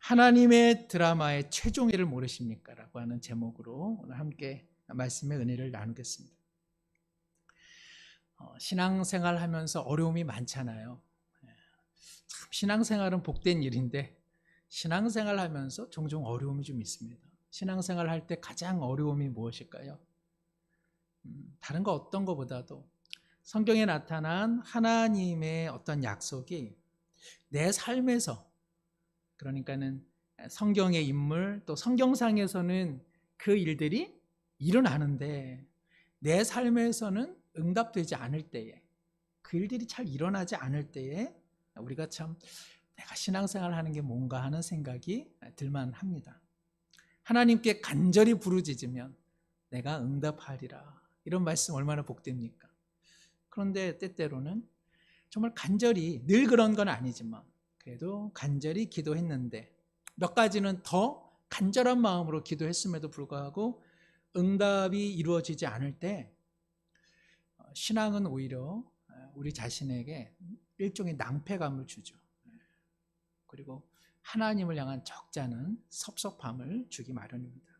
하나님의 드라마의 최종회를 모르십니까? 라고 하는 제목으로 오늘 함께 말씀의 은혜를 나누겠습니다. 신앙생활 하면서 어려움이 많잖아요. 참 신앙생활은 복된 일인데 신앙생활 하면서 종종 어려움이 좀 있습니다. 신앙생활 할 때 가장 어려움이 무엇일까요? 다른 거 어떤 것보다도 성경에 나타난 하나님의 어떤 약속이 내 삶에서, 그러니까는 성경의 인물 또 성경상에서는 그 일들이 일어나는데 내 삶에서는 응답되지 않을 때에, 그 일들이 잘 일어나지 않을 때에 우리가 참 내가 신앙생활 하는 게 뭔가 하는 생각이 들만합니다. 하나님께 간절히 부르짖으면 내가 응답하리라, 이런 말씀 얼마나 복됩니까? 그런데 때때로는 정말 간절히, 늘 그런 건 아니지만 그래도 간절히 기도했는데 몇 가지는 더 간절한 마음으로 기도했음에도 불구하고 응답이 이루어지지 않을 때 신앙은 오히려 우리 자신에게 일종의 낭패감을 주죠. 그리고 하나님을 향한 적잖은 섭섭함을 주기 마련입니다.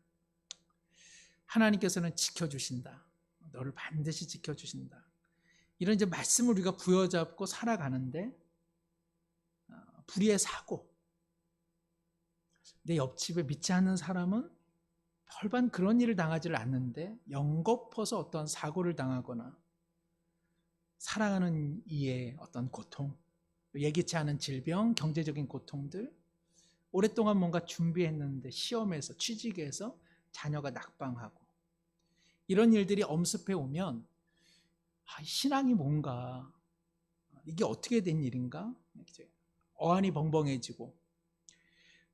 하나님께서는 지켜주신다, 너를 반드시 지켜주신다, 이런 이제 말씀을 우리가 부여잡고 살아가는데 불의의 사고, 내 옆집에 믿지 않는 사람은 별반 그런 일을 당하지를 않는데 연거퍼서 어떤 사고를 당하거나 사랑하는 이의 어떤 고통, 예기치 않은 질병, 경제적인 고통들, 오랫동안 뭔가 준비했는데 시험에서, 취직에서 자녀가 낙방하고, 이런 일들이 엄습해 오면 신앙이 뭔가, 이게 어떻게 된 일인가? 어안이 벙벙해지고,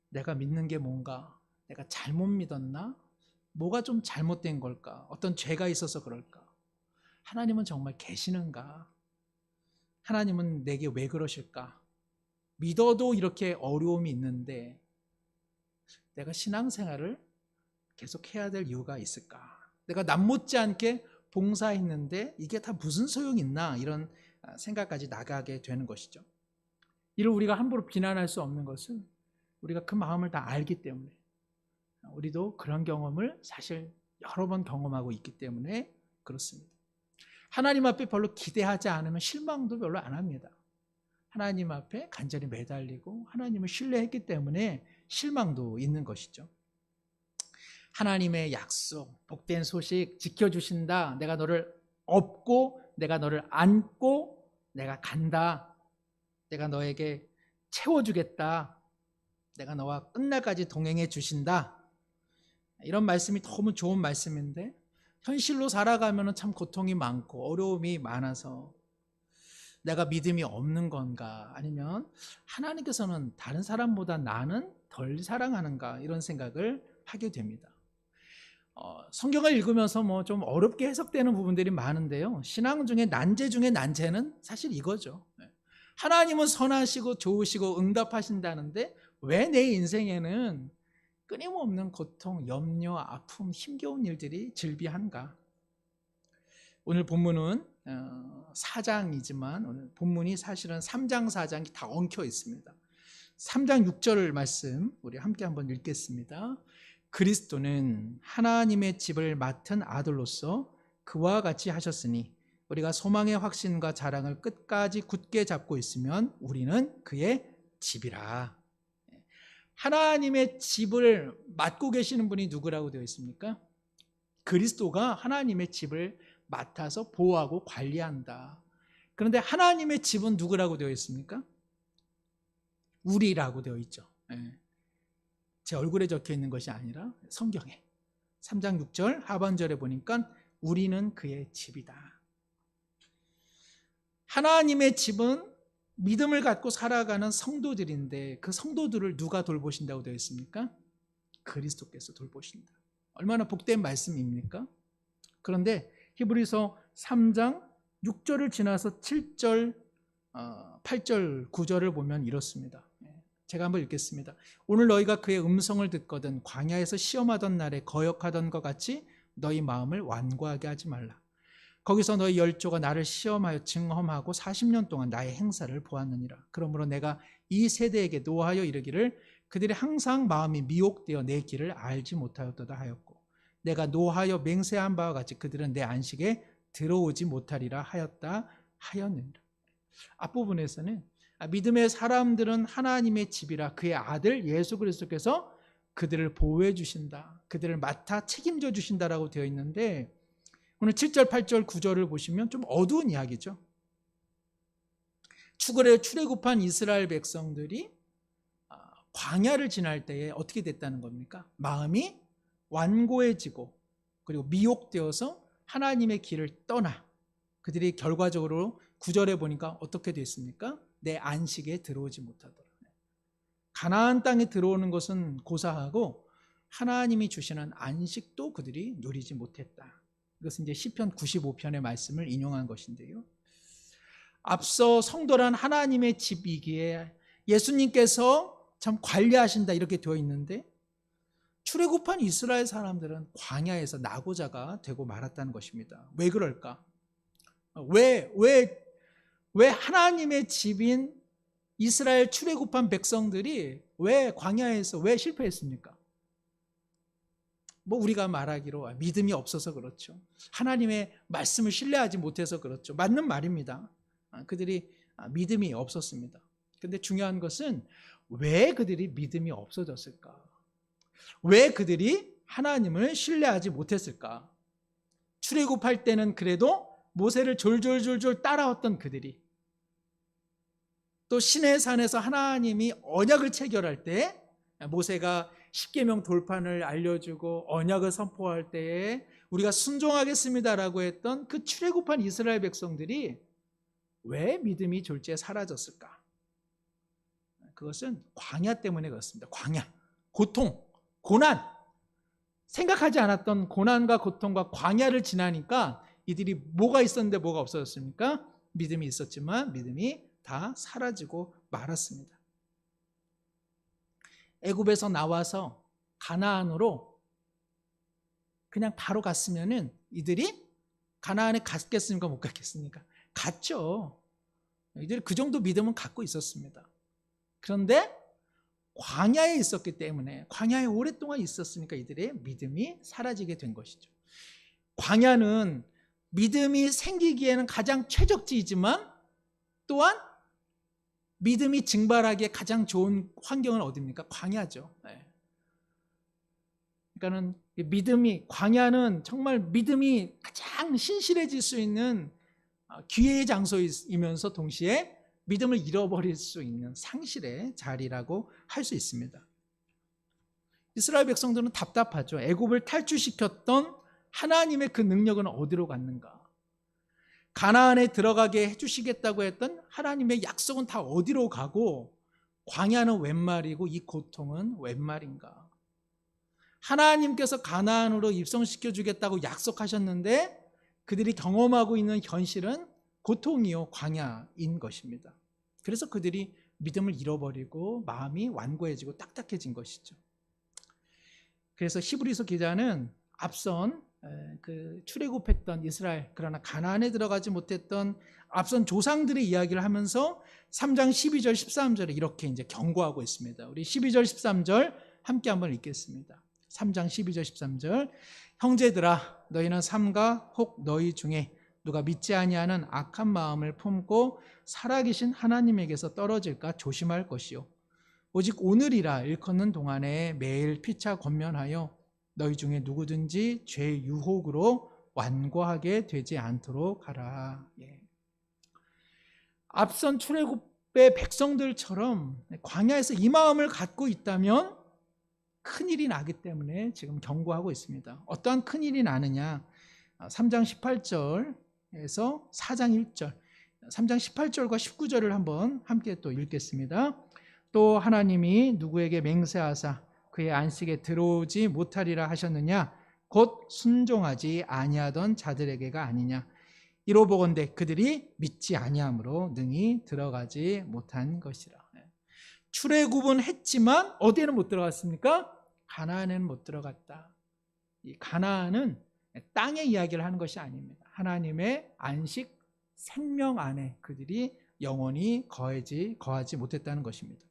내가 믿는 게 뭔가, 내가 잘못 믿었나? 뭐가 좀 잘못된 걸까? 어떤 죄가 있어서 그럴까? 하나님은 정말 계시는가? 하나님은 내게 왜 그러실까? 믿어도 이렇게 어려움이 있는데 내가 신앙생활을 계속 해야 될 이유가 있을까? 내가 남 못지않게 봉사했는데 이게 다 무슨 소용이 있나? 이런 생각까지 나가게 되는 것이죠. 이를 우리가 함부로 비난할 수 없는 것은 우리가 그 마음을 다 알기 때문에, 우리도 그런 경험을 사실 여러 번 경험하고 있기 때문에 그렇습니다. 하나님 앞에 별로 기대하지 않으면 실망도 별로 안 합니다. 하나님 앞에 간절히 매달리고 하나님을 신뢰했기 때문에 실망도 있는 것이죠. 하나님의 약속, 복된 소식 지켜주신다, 내가 너를 업고 내가 너를 안고 내가 간다, 내가 너에게 채워주겠다, 내가 너와 끝날까지 동행해 주신다, 이런 말씀이 너무 좋은 말씀인데 현실로 살아가면 참 고통이 많고 어려움이 많아서 내가 믿음이 없는 건가, 아니면 하나님께서는 다른 사람보다 나는 덜 사랑하는가, 이런 생각을 하게 됩니다. 성경을 읽으면서 뭐 좀 어렵게 해석되는 부분들이 많은데요, 신앙 중에 난제 중에 난제는 사실 이거죠. 하나님은 선하시고 좋으시고 응답하신다는데 왜 내 인생에는 끊임없는 고통, 염려, 아픔, 힘겨운 일들이 즐비한가? 오늘 본문은 4장이지만 오늘 본문이 사실은 3장, 4장이 다 엉켜 있습니다. 3장 6절 말씀 우리 함께 한번 읽겠습니다. 그리스도는 하나님의 집을 맡은 아들로서 그와 같이 하셨으니 우리가 소망의 확신과 자랑을 끝까지 굳게 잡고 있으면 우리는 그의 집이라. 하나님의 집을 맡고 계시는 분이 누구라고 되어 있습니까? 그리스도가 하나님의 집을 맡아서 보호하고 관리한다. 그런데 하나님의 집은 누구라고 되어 있습니까? 우리라고 되어 있죠. 제 얼굴에 적혀 있는 것이 아니라 성경에 3장 6절 하반절에 보니까 우리는 그의 집이다. 하나님의 집은 믿음을 갖고 살아가는 성도들인데 그 성도들을 누가 돌보신다고 되어 있습니까? 그리스도께서 돌보신다. 얼마나 복된 말씀입니까? 그런데 히브리서 3장 6절을 지나서 7절, 8절, 9절을 보면 이렇습니다. 제가 한번 읽겠습니다. 오늘 너희가 그의 음성을 듣거든 광야에서 시험하던 날에 거역하던 것 같이 너희 마음을 완고하게 하지 말라. 거기서 너희 열조가 나를 시험하여 증험하고 40년 동안 나의 행사를 보았느니라. 그러므로 내가 이 세대에게 노하여 이르기를 그들이 항상 마음이 미혹되어 내 길을 알지 못하였도다 하였고 내가 노하여 맹세한 바와 같이 그들은 내 안식에 들어오지 못하리라 하였다 하였느니라. 앞부분에서는 믿음의 사람들은 하나님의 집이라 그의 아들 예수 그리스도께서 그들을 보호해 주신다, 그들을 맡아 책임져 주신다라고 되어 있는데, 오늘 7절, 8절, 9절을 보시면 좀 어두운 이야기죠. 출애굽한 이스라엘 백성들이 광야를 지날 때에 어떻게 됐다는 겁니까? 마음이 완고해지고 그리고 미혹되어서 하나님의 길을 떠나 그들이 결과적으로 9절에 보니까 어떻게 됐습니까? 내 안식에 들어오지 못하더라. 가나안 땅에 들어오는 것은 고사하고 하나님이 주시는 안식도 그들이 누리지 못했다. 이것은 이제 시편 95편의 말씀을 인용한 것인데요. 앞서 성도란 하나님의 집이기에 예수님께서 참 관리하신다 이렇게 되어 있는데, 출애굽한 이스라엘 사람들은 광야에서 나고자가 되고 말았다는 것입니다. 왜 그럴까? 왜 하나님의 집인 이스라엘 출애굽한 백성들이 왜 광야에서 왜 실패했습니까? 우리가 말하기로 믿음이 없어서 그렇죠. 하나님의 말씀을 신뢰하지 못해서 그렇죠. 맞는 말입니다. 그들이 믿음이 없었습니다. 근데 중요한 것은 왜 그들이 믿음이 없어졌을까? 왜 그들이 하나님을 신뢰하지 못했을까? 출애굽할 때는 그래도 모세를 졸졸졸졸 따라왔던 그들이, 또 시내산에서 하나님이 언약을 체결할 때 모세가 십계명 돌판을 알려주고 언약을 선포할 때에 우리가 순종하겠습니다라고 했던 그 출애굽한 이스라엘 백성들이 왜 믿음이 졸지에 사라졌을까? 그것은 광야 때문에 그렇습니다. 광야, 고통, 고난, 생각하지 않았던 고난과 고통과 광야를 지나니까 이들이 뭐가 있었는데 뭐가 없어졌습니까? 믿음이 있었지만 믿음이 다 사라지고 말았습니다. 애굽에서 나와서 가나안으로 그냥 바로 갔으면은 이들이 가나안에 갔겠습니까? 못 갔겠습니까? 갔죠. 이들이 그 정도 믿음은 갖고 있었습니다. 그런데 광야에 있었기 때문에, 광야에 오랫동안 있었으니까 이들의 믿음이 사라지게 된 것이죠. 광야는 믿음이 생기기에는 가장 최적지이지만 또한 믿음이 증발하기에 가장 좋은 환경은 어디입니까? 광야죠. 그러니까는 광야는 정말 믿음이 가장 신실해질 수 있는 기회의 장소이면서 동시에 믿음을 잃어버릴 수 있는 상실의 자리라고 할 수 있습니다. 이스라엘 백성들은 답답하죠. 애굽을 탈출시켰던 하나님의 그 능력은 어디로 갔는가? 가나안에 들어가게 해주시겠다고 했던 하나님의 약속은 다 어디로 가고 광야는 웬 말이고 이 고통은 웬 말인가? 하나님께서 가나안으로 입성시켜 주겠다고 약속하셨는데 그들이 경험하고 있는 현실은 고통이요 광야인 것입니다. 그래서 그들이 믿음을 잃어버리고 마음이 완고해지고 딱딱해진 것이죠. 그래서 히브리서 기자는 앞선 그 출애굽했던 이스라엘, 그러나 가나안에 들어가지 못했던 앞선 조상들의 이야기를 하면서 3장 12절 13절에 이렇게 이제 경고하고 있습니다. 우리 12절 13절 함께 한번 읽겠습니다. 3장 12절 13절. 형제들아 너희는 삼가 혹 너희 중에 누가 믿지 아니하는 악한 마음을 품고 살아계신 하나님에게서 떨어질까 조심할 것이요 오직 오늘이라 일컫는 동안에 매일 피차 권면하여 너희 중에 누구든지 죄의 유혹으로 완고하게 되지 않도록 하라. 앞선 출애굽의 백성들처럼 광야에서 이 마음을 갖고 있다면 큰일이 나기 때문에 지금 경고하고 있습니다. 어떠한 큰일이 나느냐? 3장 18절에서 4장 1절, 3장 18절과 19절을 한번 함께 또 읽겠습니다. 또 하나님이 누구에게 맹세하사 그의 안식에 들어오지 못하리라 하셨느냐? 곧 순종하지 아니하던 자들에게가 아니냐? 이로 보건대 그들이 믿지 아니함으로 능히 들어가지 못한 것이라. 출애굽은 했지만 어디에는 못 들어갔습니까? 가나안에는 못 들어갔다. 이 가나안은 땅의 이야기를 하는 것이 아닙니다. 하나님의 안식 생명 안에 그들이 영원히 거하지 못했다는 것입니다.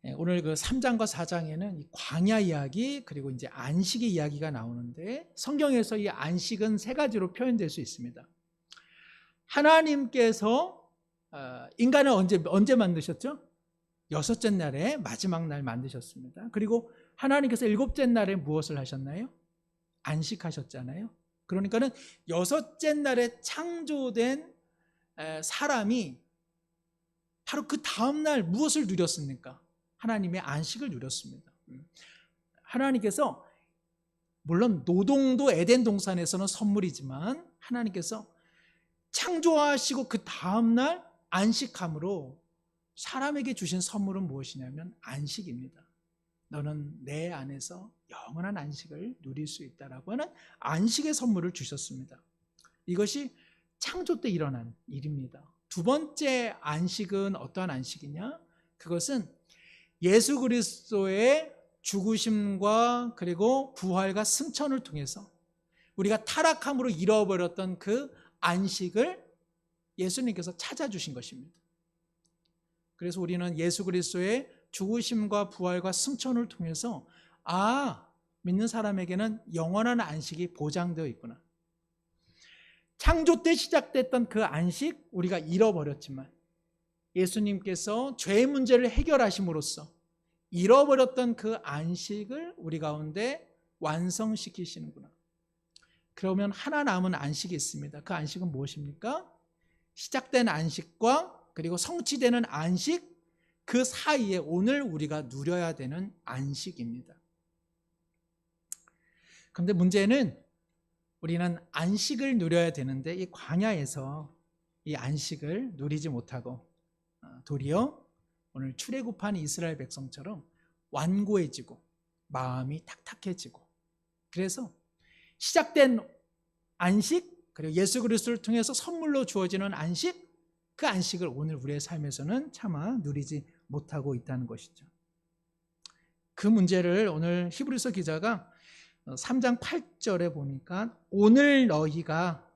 오늘 그 3장과 4장에는 이 광야 이야기 그리고 이제 안식의 이야기가 나오는데 성경에서 이 안식은 세 가지로 표현될 수 있습니다. 하나님께서 인간을 언제 만드셨죠? 여섯째 날에 마지막 날 만드셨습니다. 그리고 하나님께서 일곱째 날에 무엇을 하셨나요? 안식하셨잖아요. 그러니까는 여섯째 날에 창조된 사람이 바로 그 다음 날 무엇을 누렸습니까? 하나님의 안식을 누렸습니다. 하나님께서 물론 노동도 에덴 동산에서는 선물이지만 하나님께서 창조하시고 그 다음 날 안식함으로 사람에게 주신 선물은 무엇이냐면 안식입니다. 너는 내 안에서 영원한 안식을 누릴 수 있다라고 하는 안식의 선물을 주셨습니다. 이것이 창조 때 일어난 일입니다. 두 번째 안식은 어떠한 안식이냐? 그것은 예수 그리스도의 죽으심과 그리고 부활과 승천을 통해서 우리가 타락함으로 잃어버렸던 그 안식을 예수님께서 찾아주신 것입니다. 그래서 우리는 예수 그리스도의 죽으심과 부활과 승천을 통해서 믿는 사람에게는 영원한 안식이 보장되어 있구나. 창조 때 시작됐던 그 안식 우리가 잃어버렸지만 예수님께서 죄의 문제를 해결하심으로써 잃어버렸던 그 안식을 우리 가운데 완성시키시는구나. 그러면 하나 남은 안식이 있습니다. 그 안식은 무엇입니까? 시작된 안식과 그리고 성취되는 안식, 그 사이에 오늘 우리가 누려야 되는 안식입니다. 그런데 문제는 우리는 안식을 누려야 되는데 이 광야에서 이 안식을 누리지 못하고 도리어 오늘 출애굽한 이스라엘 백성처럼 완고해지고 마음이 탁탁해지고, 그래서 시작된 안식 그리고 예수 그리스도를 통해서 선물로 주어지는 안식, 그 안식을 오늘 우리의 삶에서는 차마 누리지 못하고 있다는 것이죠. 그 문제를 오늘 히브리서 기자가 3장 8절에 보니까 오늘 너희가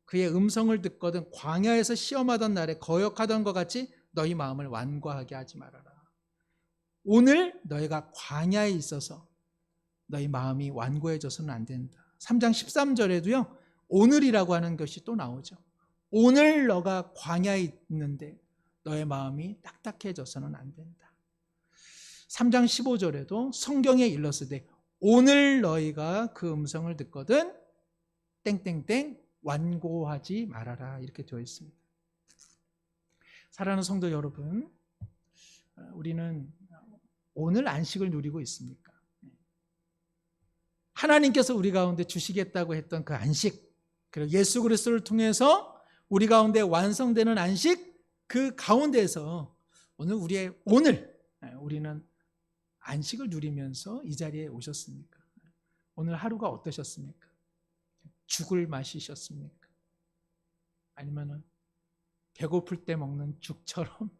그의 음성을 듣거든 광야에서 시험하던 날에 거역하던 것 같이 너희 마음을 완고하게 하지 말아라. 오늘 너희가 광야에 있어서 너희 마음이 완고해져서는 안 된다. 3장 13절에도요 오늘이라고 하는 것이 또 나오죠. 오늘 너가 광야에 있는데 너의 마음이 딱딱해져서는 안 된다. 3장 15절에도 성경에 일렀으되 오늘 너희가 그 음성을 듣거든 땡땡땡 완고하지 말아라, 이렇게 되어 있습니다. 사랑하는 성도 여러분, 우리는 오늘 안식을 누리고 있습니까? 하나님께서 우리 가운데 주시겠다고 했던 그 안식, 그리고 예수 그리스도를 통해서 우리 가운데 완성되는 안식, 그 가운데에서 우리는 안식을 누리면서 이 자리에 오셨습니까? 오늘 하루가 어떠셨습니까? 죽을 마시셨습니까? 아니면 배고플 때 먹는 죽처럼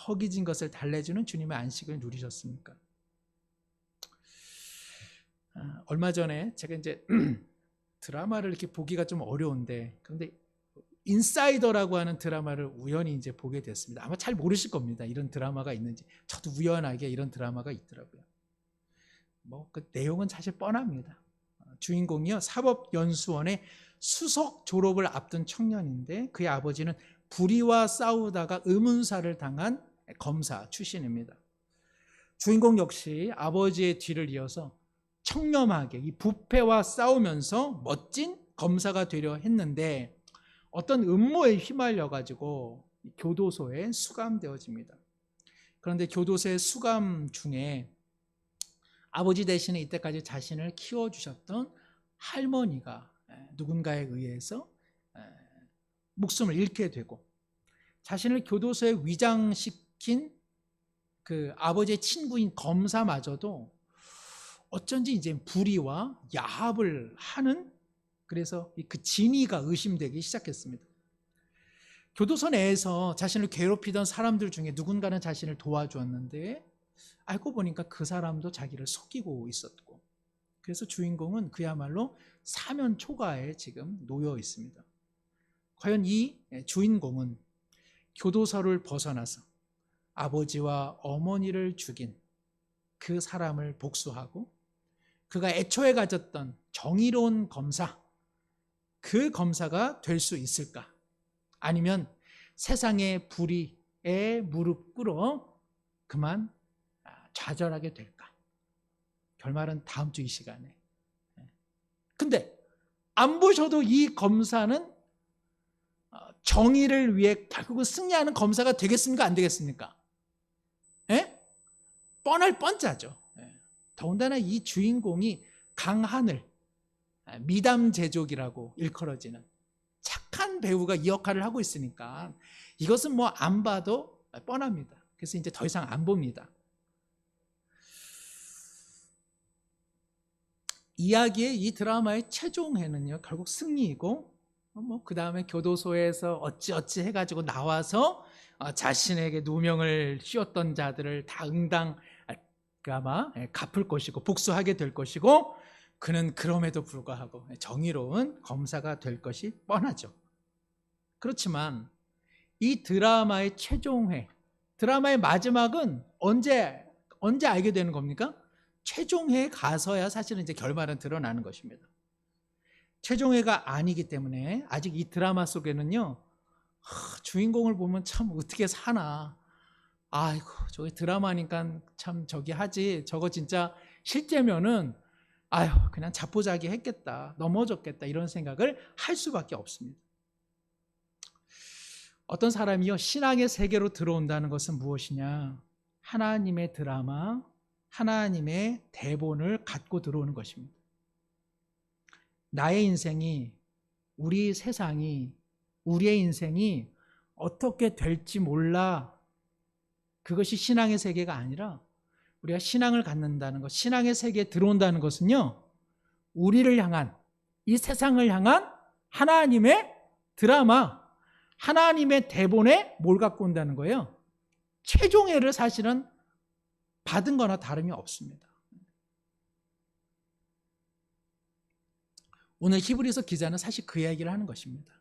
허기진 것을 달래주는 주님의 안식을 누리셨습니까? 얼마 전에 제가 이제 드라마를 이렇게 보기가 좀 어려운데, 그런데 인사이더라고 하는 드라마를 우연히 이제 보게 됐습니다. 아마 잘 모르실 겁니다. 이런 드라마가 있는지. 저도 우연하게 이런 드라마가 있더라고요. 그 내용은 사실 뻔합니다. 주인공이요 사법연수원의 수석 졸업을 앞둔 청년인데 그의 아버지는 불의와 싸우다가 의문사를 당한 검사 출신입니다. 주인공 역시 아버지의 뒤를 이어서 청렴하게 이 부패와 싸우면서 멋진 검사가 되려 했는데 어떤 음모에 휘말려 가지고 교도소에 수감되어집니다. 그런데 교도소의 수감 중에 아버지 대신에 이때까지 자신을 키워주셨던 할머니가 누군가에 의해서 목숨을 잃게 되고, 자신을 교도소에 위장시킨 그 아버지의 친구인 검사마저도 어쩐지 이제 불의와 야합을 하는, 그래서 그 진위가 의심되기 시작했습니다. 교도소 내에서 자신을 괴롭히던 사람들 중에 누군가는 자신을 도와주었는데 알고 보니까 그 사람도 자기를 속이고 있었고, 그래서 주인공은 그야말로 사면 초가에 지금 놓여 있습니다. 과연 이 주인공은 교도소를 벗어나서 아버지와 어머니를 죽인 그 사람을 복수하고 그가 애초에 가졌던 정의로운 검사, 그 검사가 될 수 있을까? 아니면 세상의 불의에 무릎 꿇어 그만 좌절하게 될까? 결말은 다음 주 이 시간에. 근데 안 보셔도 이 검사는 정의를 위해 결국은 승리하는 검사가 되겠습니까? 안 되겠습니까? 예? 뻔할 뻔짜죠. 더군다나 이 주인공이 강하늘, 미담 제조기라고 일컬어지는 착한 배우가 이 역할을 하고 있으니까 이것은 뭐 안 봐도 뻔합니다. 그래서 이제 더 이상 안 봅니다. 이야기의 이 드라마의 최종회는요, 결국 승리이고, 그 다음에 교도소에서 어찌어찌 해가지고 나와서 자신에게 누명을 씌웠던 자들을 다 응당 아마 갚을 것이고 복수하게 될 것이고, 그는 그럼에도 불구하고 정의로운 검사가 될 것이 뻔하죠. 그렇지만 이 드라마의 최종회, 드라마의 마지막은 언제 알게 되는 겁니까? 최종회에 가서야 사실은 이제 결말은 드러나는 것입니다. 최종회가 아니기 때문에 아직 이 드라마 속에는요, 주인공을 보면 참 어떻게 사나, 아이고 저게 드라마니까 참 저기 하지, 저거 진짜 실제면은 아유 그냥 자포자기 했겠다, 넘어졌겠다, 이런 생각을 할 수밖에 없습니다. 어떤 사람이요, 신앙의 세계로 들어온다는 것은 무엇이냐? 하나님의 드라마, 하나님의 대본을 갖고 들어오는 것입니다. 나의 인생이, 우리 세상이, 우리의 인생이 어떻게 될지 몰라, 그것이 신앙의 세계가 아니라, 우리가 신앙을 갖는다는 것, 신앙의 세계에 들어온다는 것은요, 우리를 향한, 이 세상을 향한 하나님의 드라마, 하나님의 대본에 뭘 갖고 온다는 거예요? 최종회를 사실은 받은 거나 다름이 없습니다. 오늘 히브리서 기자는 사실 그 얘기를 하는 것입니다.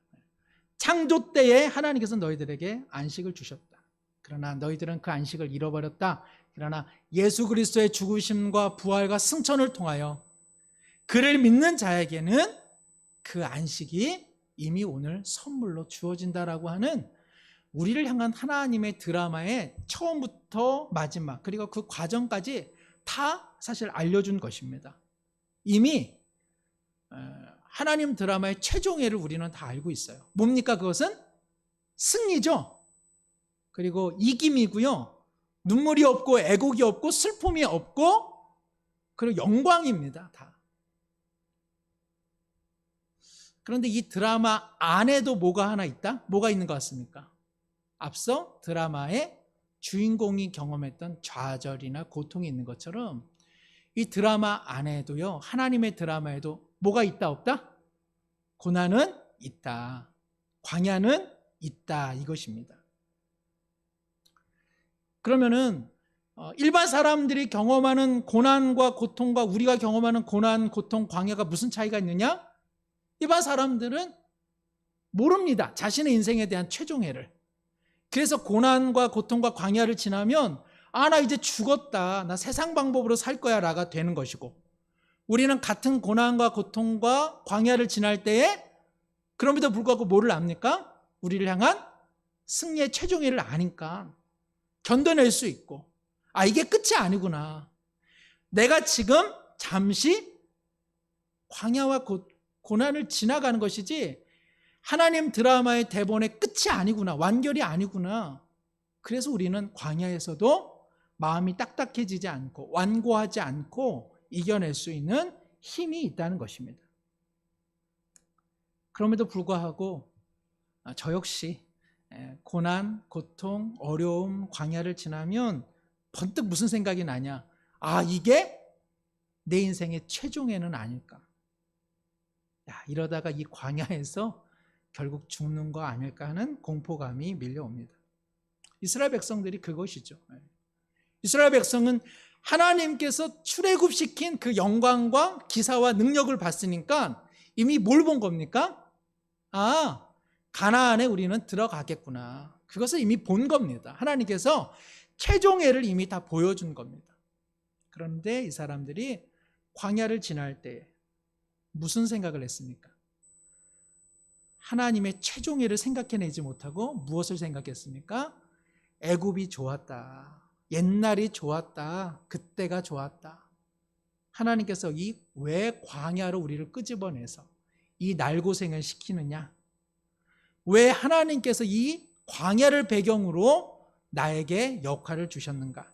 창조 때에 하나님께서 너희들에게 안식을 주셨다. 그러나 너희들은 그 안식을 잃어버렸다. 그러나 예수 그리스도의 죽으심과 부활과 승천을 통하여 그를 믿는 자에게는 그 안식이 이미 오늘 선물로 주어진다라고 하는, 우리를 향한 하나님의 드라마의 처음부터 마지막, 그리고 그 과정까지 다 사실 알려준 것입니다. 이미 하나님 드라마의 최종회를 우리는 다 알고 있어요. 뭡니까? 그것은 승리죠. 그리고 이김이고요. 눈물이 없고 애곡이 없고 슬픔이 없고, 그리고 영광입니다. 다. 그런데 이 드라마 안에도 뭐가 하나 있다? 뭐가 있는 것 같습니까? 앞서 드라마의 주인공이 경험했던 좌절이나 고통이 있는 것처럼 이 드라마 안에도요, 하나님의 드라마에도 뭐가 있다 없다? 고난은 있다, 광야는 있다, 이것입니다. 그러면은 일반 사람들이 경험하는 고난과 고통과 우리가 경험하는 고난, 고통, 광야가 무슨 차이가 있느냐? 일반 사람들은 모릅니다, 자신의 인생에 대한 최종회를. 그래서 고난과 고통과 광야를 지나면 나 이제 죽었다, 나 세상 방법으로 살 거야 라가 되는 것이고, 우리는 같은 고난과 고통과 광야를 지날 때에 그럼에도 불구하고 뭐를 압니까? 우리를 향한 승리의 최종회를 아니까 견뎌낼 수 있고, 이게 끝이 아니구나, 내가 지금 잠시 광야와 고난을 지나가는 것이지 하나님 드라마의 대본의 끝이 아니구나, 완결이 아니구나. 그래서 우리는 광야에서도 마음이 딱딱해지지 않고 완고하지 않고 이겨낼 수 있는 힘이 있다는 것입니다. 그럼에도 불구하고 저 역시 고난, 고통, 어려움, 광야를 지나면 번뜩 무슨 생각이 나냐? 이게 내 인생의 최종회는 아닐까? 이러다가 이 광야에서 결국 죽는 거 아닐까 하는 공포감이 밀려옵니다. 이스라엘 백성들이 그것이죠. 이스라엘 백성은 하나님께서 출애굽시킨 그 영광과 기사와 능력을 봤으니까 이미 뭘 본 겁니까? 가나안에 우리는 들어가겠구나. 그것을 이미 본 겁니다. 하나님께서 최종회를 이미 다 보여준 겁니다. 그런데 이 사람들이 광야를 지날 때 무슨 생각을 했습니까? 하나님의 최종회를 생각해내지 못하고 무엇을 생각했습니까? 애굽이 좋았다. 옛날이 좋았다. 그때가 좋았다. 하나님께서 왜 광야로 우리를 끄집어내서 이 날고생을 시키느냐? 왜 하나님께서 이 광야를 배경으로 나에게 역할을 주셨는가?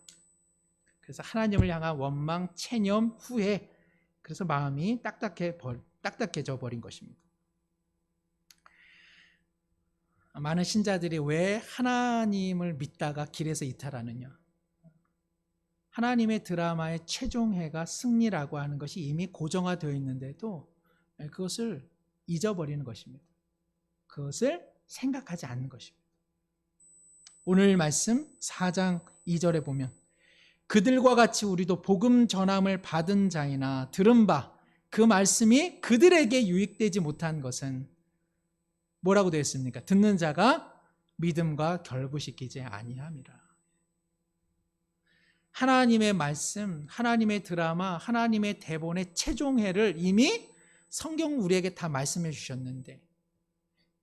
그래서 하나님을 향한 원망, 체념, 후회, 그래서 마음이 딱딱해져 버린 것입니다. 많은 신자들이 왜 하나님을 믿다가 길에서 이탈하느냐? 하나님의 드라마의 최종회가 승리라고 하는 것이 이미 고정화되어 있는데도 그것을 잊어버리는 것입니다. 그것을 생각하지 않는 것입니다. 오늘 말씀 4장 2절에 보면 그들과 같이 우리도 복음 전함을 받은 자이나 들은 바 그 말씀이 그들에게 유익되지 못한 것은 뭐라고 되어 있습니까? 듣는 자가 믿음과 결부시키지 아니함이라. 하나님의 말씀, 하나님의 드라마, 하나님의 대본의 최종회를 이미 성경 우리에게 다 말씀해 주셨는데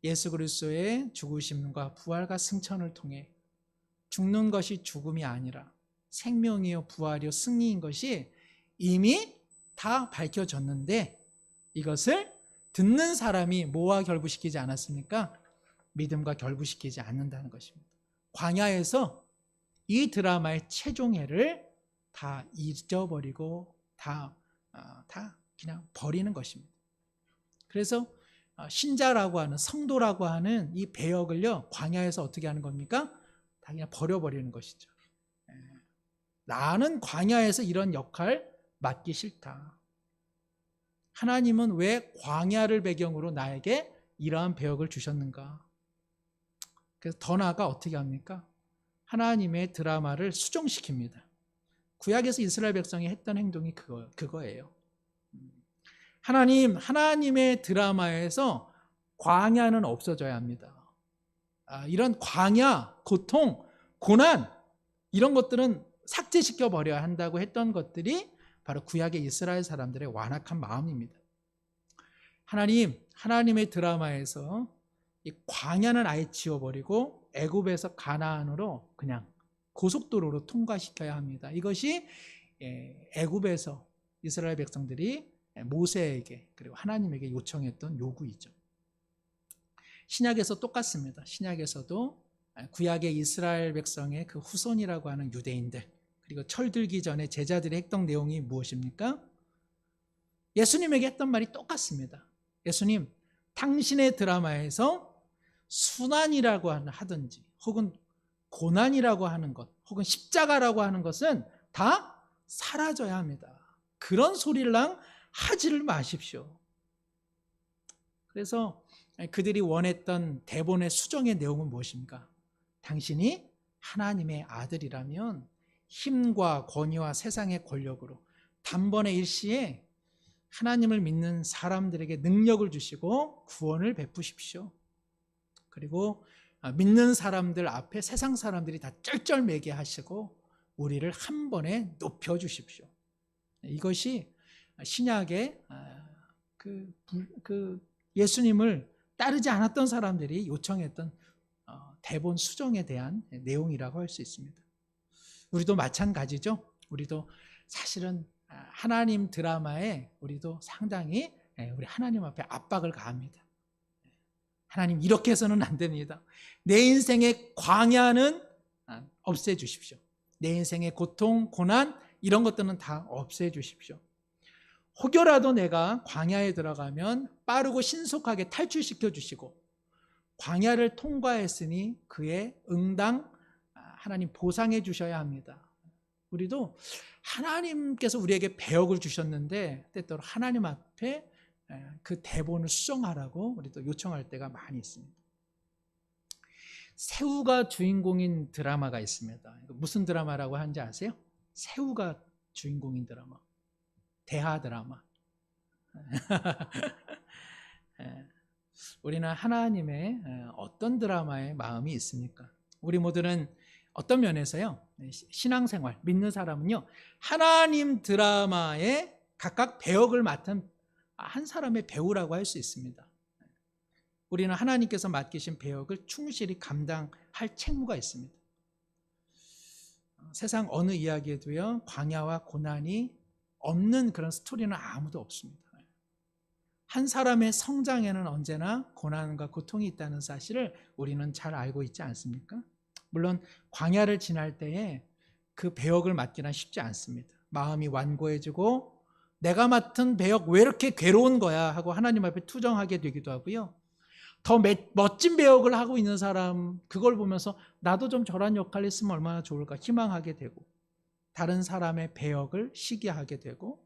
예수 그리스도의 죽으심과 부활과 승천을 통해 죽는 것이 죽음이 아니라 생명이요 부활이요 승리인 것이 이미 다 밝혀졌는데 이것을 듣는 사람이 뭐와 결부시키지 않았습니까? 믿음과 결부시키지 않는다는 것입니다. 광야에서 이 드라마의 최종회를 다 잊어버리고 다 그냥 버리는 것입니다. 그래서 신자라고 하는 성도라고 하는 이 배역을요 광야에서 어떻게 하는 겁니까? 다 그냥 버려버리는 것이죠. 나는 광야에서 이런 역할 맡기 싫다. 하나님은 왜 광야를 배경으로 나에게 이러한 배역을 주셨는가? 그래서 더 나아가 어떻게 합니까? 하나님의 드라마를 수정시킵니다. 구약에서 이스라엘 백성이 했던 행동이 그거예요. 하나님의 드라마에서 광야는 없어져야 합니다. 이런 광야, 고통, 고난 이런 것들은 삭제시켜 버려야 한다고 했던 것들이 바로 구약의 이스라엘 사람들의 완악한 마음입니다. 하나님의 드라마에서 이 광야는 아예 지워버리고 애굽에서 가나안으로 그냥 고속도로로 통과시켜야 합니다. 이것이 애굽에서 이스라엘 백성들이 모세에게 그리고 하나님에게 요청했던 요구이죠. 신약에서 똑같습니다. 신약에서도 구약의 이스라엘 백성의 그 후손이라고 하는 유대인들 그리고 철들기 전에 제자들이 했던 내용이 무엇입니까? 예수님에게 했던 말이 똑같습니다. 예수님, 당신의 드라마에서 순환이라고 하든지 혹은 고난이라고 하는 것 혹은 십자가라고 하는 것은 다 사라져야 합니다. 그런 소리랑 하지를 마십시오. 그래서 그들이 원했던 대본의 수정의 내용은 무엇입니까? 당신이 하나님의 아들이라면 힘과 권위와 세상의 권력으로 단번에 일시에 하나님을 믿는 사람들에게 능력을 주시고 구원을 베푸십시오. 그리고 믿는 사람들 앞에 세상 사람들이 다 쩔쩔매게 하시고 우리를 한 번에 높여주십시오. 이것이 신약의 예수님을 따르지 않았던 사람들이 요청했던 대본 수정에 대한 내용이라고 할 수 있습니다. 우리도 마찬가지죠. 우리도 사실은 하나님 드라마에 우리도 상당히 우리 하나님 앞에 압박을 가합니다. 하나님 이렇게 해서는 안 됩니다. 내 인생의 광야는 없애주십시오. 내 인생의 고통, 고난 이런 것들은 다 없애주십시오. 혹여라도 내가 광야에 들어가면 빠르고 신속하게 탈출시켜 주시고 광야를 통과했으니 그의 응당 하나님 보상해 주셔야 합니다. 우리도 하나님께서 우리에게 배역을 주셨는데 때때로 하나님 앞에 그 대본을 수정하라고 우리도 요청할 때가 많이 있습니다. 새우가 주인공인 드라마가 있습니다. 무슨 드라마라고 하는지 아세요? 새우가 주인공인 드라마. 대하 드라마. 우리는 하나님의 어떤 드라마에 마음이 있습니까? 우리 모두는 어떤 면에서요, 신앙생활, 믿는 사람은요, 하나님 드라마에 각각 배역을 맡은 한 사람의 배우라고 할 수 있습니다. 우리는 하나님께서 맡기신 배역을 충실히 감당할 책무가 있습니다. 세상 어느 이야기에도요, 광야와 고난이 없는 그런 스토리는 아무도 없습니다. 한 사람의 성장에는 언제나 고난과 고통이 있다는 사실을 우리는 잘 알고 있지 않습니까? 물론 광야를 지날 때에 그 배역을 맡기는 쉽지 않습니다. 마음이 완고해지고 내가 맡은 배역 왜 이렇게 괴로운 거야 하고 하나님 앞에 투정하게 되기도 하고요. 더 멋진 배역을 하고 있는 사람, 그걸 보면서 나도 좀 저런 역할을 했으면 얼마나 좋을까 희망하게 되고, 다른 사람의 배역을 시기하게 되고,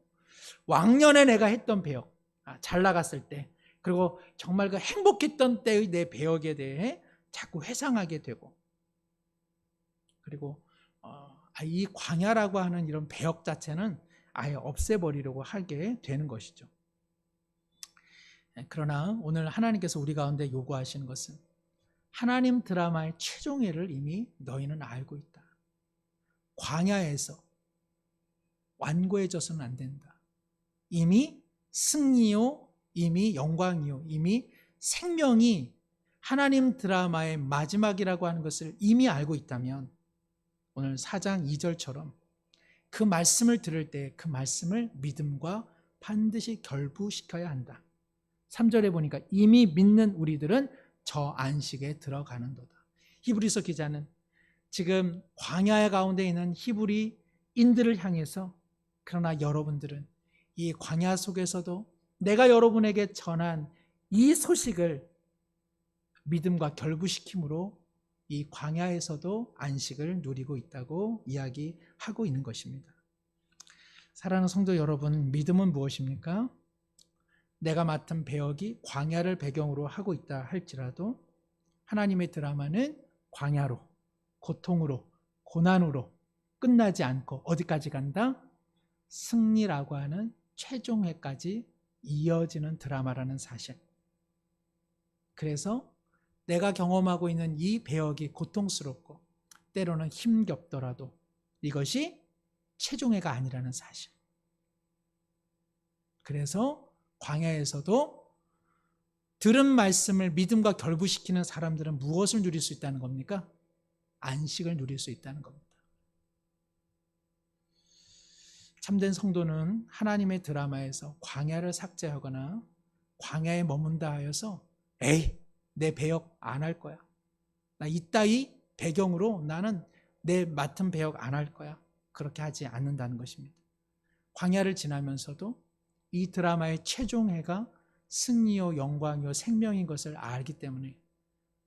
왕년에 내가 했던 배역, 잘 나갔을 때, 그리고 정말 그 행복했던 때의 내 배역에 대해 자꾸 회상하게 되고, 그리고 이 광야라고 하는 이런 배역 자체는 아예 없애버리려고 하게 되는 것이죠. 그러나 오늘 하나님께서 우리 가운데 요구하시는 것은 하나님 드라마의 최종회를 이미 너희는 알고 있다. 광야에서 완고해져서는 안 된다. 이미 승리요, 이미 영광이요, 이미 생명이 하나님 드라마의 마지막이라고 하는 것을 이미 알고 있다면 오늘 4장 2절처럼 그 말씀을 들을 때 그 말씀을 믿음과 반드시 결부시켜야 한다. 3절에 보니까 이미 믿는 우리들은 저 안식에 들어가는도다. 히브리서 기자는 지금 광야 가운데 있는 히브리인들을 향해서, 그러나 여러분들은 이 광야 속에서도 내가 여러분에게 전한 이 소식을 믿음과 결부시킴으로 이 광야에서도 안식을 누리고 있다고 이야기하고 있는 것입니다. 사랑하는 성도 여러분, 믿음은 무엇입니까? 내가 맡은 배역이 광야를 배경으로 하고 있다 할지라도 하나님의 드라마는 광야로, 고통으로, 고난으로 끝나지 않고 어디까지 간다? 승리라고 하는 최종회까지 이어지는 드라마라는 사실. 그래서 내가 경험하고 있는 이 배역이 고통스럽고 때로는 힘겹더라도 이것이 최종회가 아니라는 사실. 그래서 광야에서도 들은 말씀을 믿음과 결부시키는 사람들은 무엇을 누릴 수 있다는 겁니까? 안식을 누릴 수 있다는 겁니다. 참된 성도는 하나님의 드라마에서 광야를 삭제하거나 광야에 머문다 하여서 에이, 내 배역 안 할 거야. 나 이따위 배경으로 나는 내 맡은 배역 안 할 거야. 그렇게 하지 않는다는 것입니다. 광야를 지나면서도 이 드라마의 최종회가 승리요, 영광이요, 생명인 것을 알기 때문에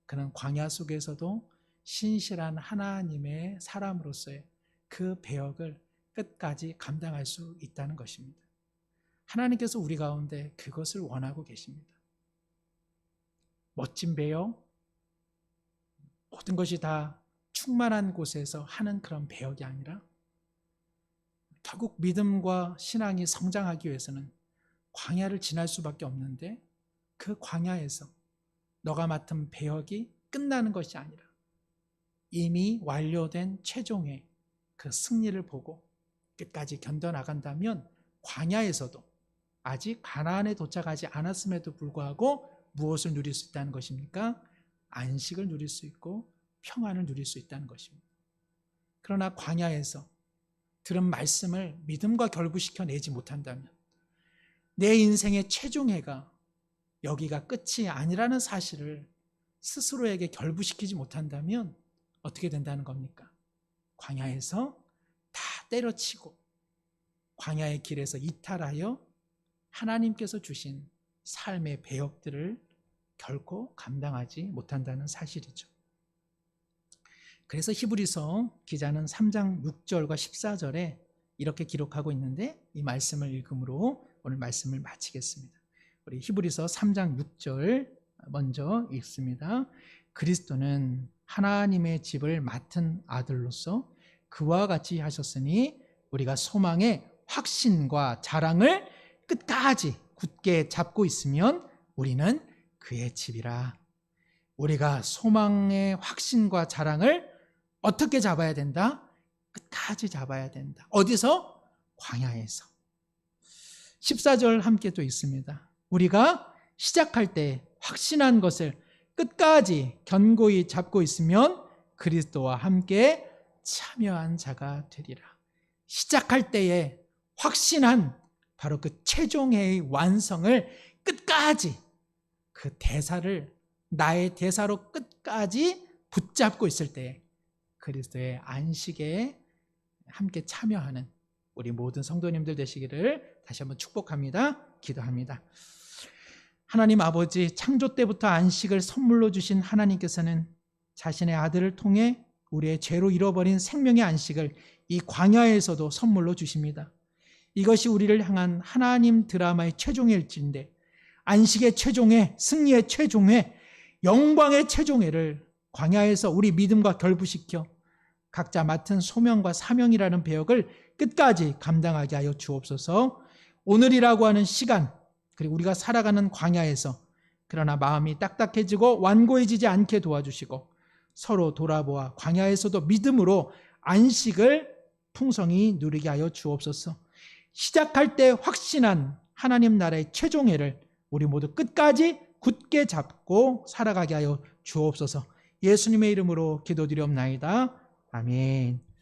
그는 광야 속에서도 신실한 하나님의 사람으로서의 그 배역을 끝까지 감당할 수 있다는 것입니다. 하나님께서 우리 가운데 그것을 원하고 계십니다. 멋진 배역, 모든 것이 다 충만한 곳에서 하는 그런 배역이 아니라 결국 믿음과 신앙이 성장하기 위해서는 광야를 지날 수밖에 없는데 그 광야에서 너가 맡은 배역이 끝나는 것이 아니라 이미 완료된 최종의 그 승리를 보고 끝까지 견뎌나간다면 광야에서도 아직 가나안에 도착하지 않았음에도 불구하고 무엇을 누릴 수 있다는 것입니까? 안식을 누릴 수 있고 평안을 누릴 수 있다는 것입니다. 그러나 광야에서 들은 말씀을 믿음과 결부시켜내지 못한다면 내 인생의 최종회가 여기가 끝이 아니라는 사실을 스스로에게 결부시키지 못한다면 어떻게 된다는 겁니까? 광야에서 다 때려치고 광야의 길에서 이탈하여 하나님께서 주신 삶의 배역들을 결코 감당하지 못한다는 사실이죠. 그래서 히브리서 기자는 3장 6절과 14절에 이렇게 기록하고 있는데 이 말씀을 읽음으로 오늘 말씀을 마치겠습니다. 우리 히브리서 3장 6절 먼저 읽습니다. 그리스도는 하나님의 집을 맡은 아들로서 그와 같이 하셨으니 우리가 소망의 확신과 자랑을 끝까지 굳게 잡고 있으면 우리는 그의 집이라. 우리가 소망의 확신과 자랑을 어떻게 잡아야 된다? 끝까지 잡아야 된다. 어디서? 광야에서. 14절 함께 또 있습니다. 우리가 시작할 때 확신한 것을 끝까지 견고히 잡고 있으면 그리스도와 함께 참여한 자가 되리라. 시작할 때에 확신한 바로 그 최종의 완성을 끝까지, 그 대사를 나의 대사로 끝까지 붙잡고 있을 때 그리스도의 안식에 함께 참여하는 우리 모든 성도님들 되시기를 다시 한번 축복합니다. 기도합니다. 하나님 아버지, 창조 때부터 안식을 선물로 주신 하나님께서는 자신의 아들을 통해 우리의 죄로 잃어버린 생명의 안식을 이 광야에서도 선물로 주십니다. 이것이 우리를 향한 하나님 드라마의 최종회일진데, 안식의 최종회, 승리의 최종회, 영광의 최종회를 광야에서 우리 믿음과 결부시켜 각자 맡은 소명과 사명이라는 배역을 끝까지 감당하게 하여 주옵소서. 오늘이라고 하는 시간, 그리고 우리가 살아가는 광야에서 그러나 마음이 딱딱해지고 완고해지지 않게 도와주시고, 서로 돌아보아 광야에서도 믿음으로 안식을 풍성히 누리게 하여 주옵소서. 시작할 때 확신한 하나님 나라의 최종회를 우리 모두 끝까지 굳게 잡고 살아가게 하여 주옵소서. 예수님의 이름으로 기도드리옵나이다. 아멘.